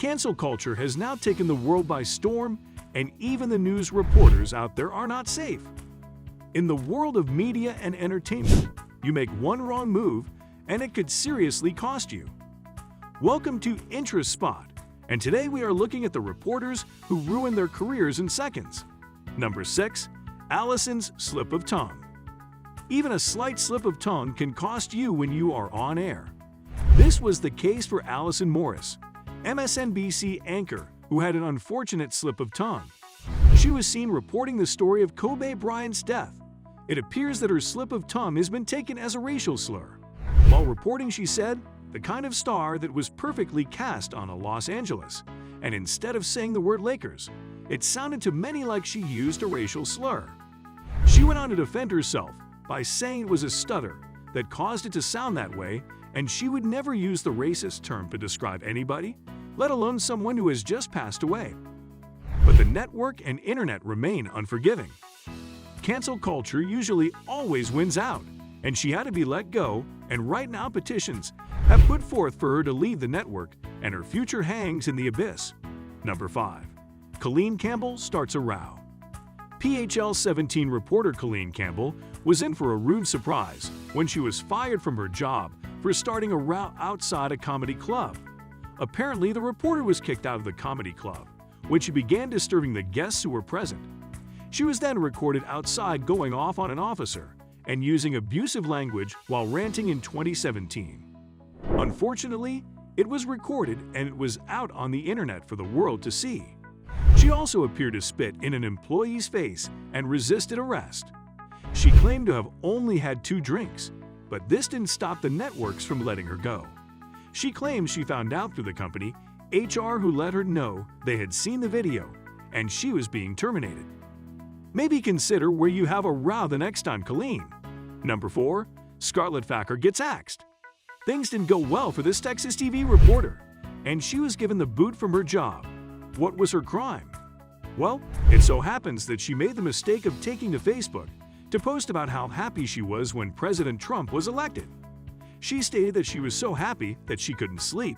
Cancel culture has now taken the world by storm, and even the news reporters out there are not safe. In the world of media and entertainment, you make one wrong move and it could seriously cost you. Welcome to Interest Spot, and today we are looking at the reporters who ruined their careers in seconds. Number 6. Alison's slip of tongue. Even a slight slip of tongue can cost you when you are on air. This was the case for Alison Morris, MSNBC anchor who had an unfortunate slip of tongue. She was seen reporting the story of Kobe Bryant's death. It appears that her slip of tongue has been taken as a racial slur. While reporting, she said, the kind of star that was perfectly cast on a Los Angeles, and instead of saying the word Lakers, it sounded to many like she used a racial slur. She went on to defend herself by saying it was a stutter that caused it to sound that way, and she would never use the racist term to describe anybody, let alone someone who has just passed away. But the network and internet remain unforgiving. Cancel culture usually always wins out, and she had to be let go, and right now petitions have put forth for her to leave the network, and her future hangs in the abyss. Number 5. Colleen Campbell starts a row. PHL 17 reporter Colleen Campbell was in for a rude surprise when she was fired from her job for starting a row outside a comedy club. Apparently, the reporter was kicked out of the comedy club when she began disturbing the guests who were present. She was then recorded outside going off on an officer and using abusive language while ranting in 2017. Unfortunately, it was recorded and it was out on the internet for the world to see. She also appeared to spit in an employee's face and resisted arrest. She claimed to have only had 2 drinks, but this didn't stop the networks from letting her go. She claims she found out through the company HR who let her know they had seen the video and she was being terminated. Maybe consider where you have a row the next time, Colleen. Number 4. Scarlett Faker gets axed. Things didn't go well for this Texas TV reporter, and she was given the boot from her job. What was her crime? Well, it so happens that she made the mistake of taking to Facebook to post about how happy she was when President Trump was elected. She stated that she was so happy that she couldn't sleep.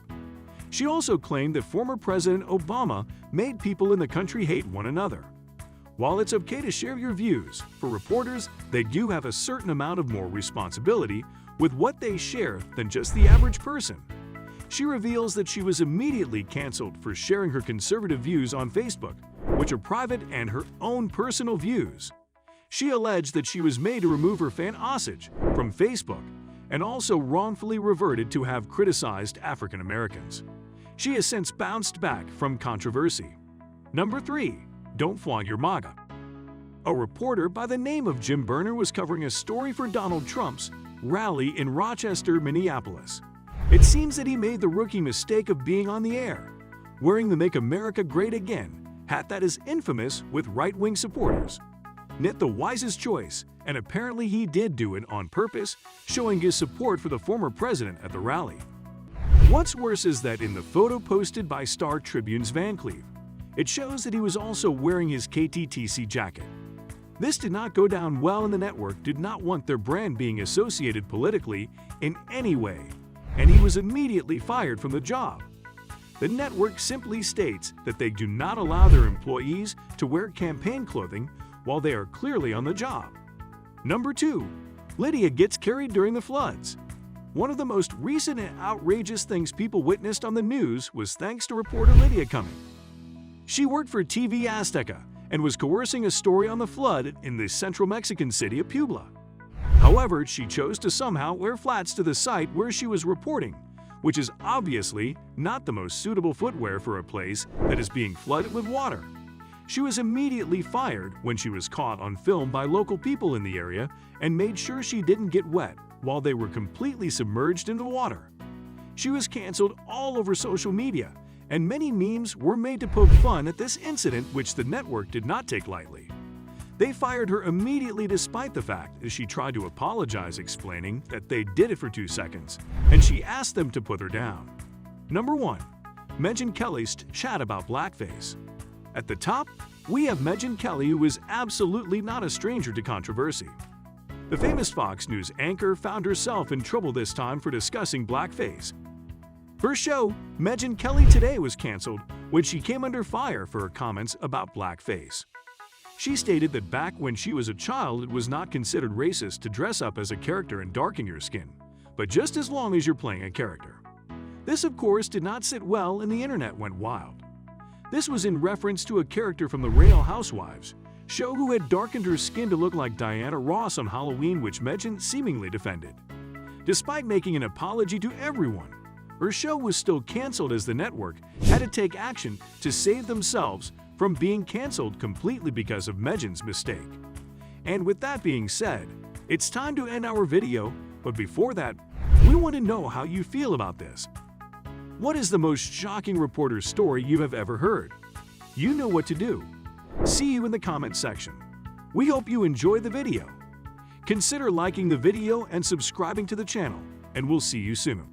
She also claimed that former President Obama made people in the country hate one another. While it's okay to share your views, for reporters, they do have a certain amount of more responsibility with what they share than just the average person. She reveals that she was immediately canceled for sharing her conservative views on Facebook, which are private and her own personal views. She alleged that she was made to remove her fan Osage from Facebook and also wrongfully reverted to have criticized African Americans. She has since bounced back from controversy. Number 3. Don't flaunt your MAGA. A reporter by the name of Jim Bernar was covering a story for Donald Trump's rally in Rochester, Minneapolis. It seems that he made the rookie mistake of being on the air, wearing the Make America Great Again hat that is infamous with right-wing supporters. Not the wisest choice, and apparently he did do it on purpose, showing his support for the former president at the rally. What's worse is that in the photo posted by Star Tribune's Van Cleve, it shows that he was also wearing his KTTC jacket. This did not go down well, and the network did not want their brand being associated politically in any way, and he was immediately fired from the job. The network simply states that they do not allow their employees to wear campaign clothing while they are clearly on the job. Number 2. Lydia gets carried during the floods. One of the most recent and outrageous things people witnessed on the news was thanks to reporter Lydia Coming. She worked for TV Azteca and was coercing a story on the flood in the central Mexican city of Puebla. However, she chose to somehow wear flats to the site where she was reporting, which is obviously not the most suitable footwear for a place that is being flooded with water. She was immediately fired when she was caught on film by local people in the area and made sure she didn't get wet while they were completely submerged in the water. She was canceled all over social media, and many memes were made to poke fun at this incident, which the network did not take lightly. They fired her immediately despite the fact that she tried to apologize, explaining that they did it for 2 seconds, and she asked them to put her down. Number 1. Meg Kelly's chat about blackface. At the top, we have Meg Kelly, who is absolutely not a stranger to controversy. The famous Fox News anchor found herself in trouble this time for discussing blackface. Her show, Meg Kelly Today, was canceled when she came under fire for her comments about blackface. She stated that back when she was a child, it was not considered racist to dress up as a character and darken your skin, but just as long as you're playing a character. This, of course, did not sit well and the internet went wild. This was in reference to a character from the Real Housewives show who had darkened her skin to look like Diana Ross on Halloween, which Meg seemingly defended. Despite making an apology to everyone, her show was still canceled as the network had to take action to save themselves from being canceled completely because of Meg's mistake. And with that being said, it's time to end our video, but before that, we want to know how you feel about this. What is the most shocking reporter story you have ever heard? You know what to do. See you in the comment section. We hope you enjoyed the video. Consider liking the video and subscribing to the channel, and we'll see you soon.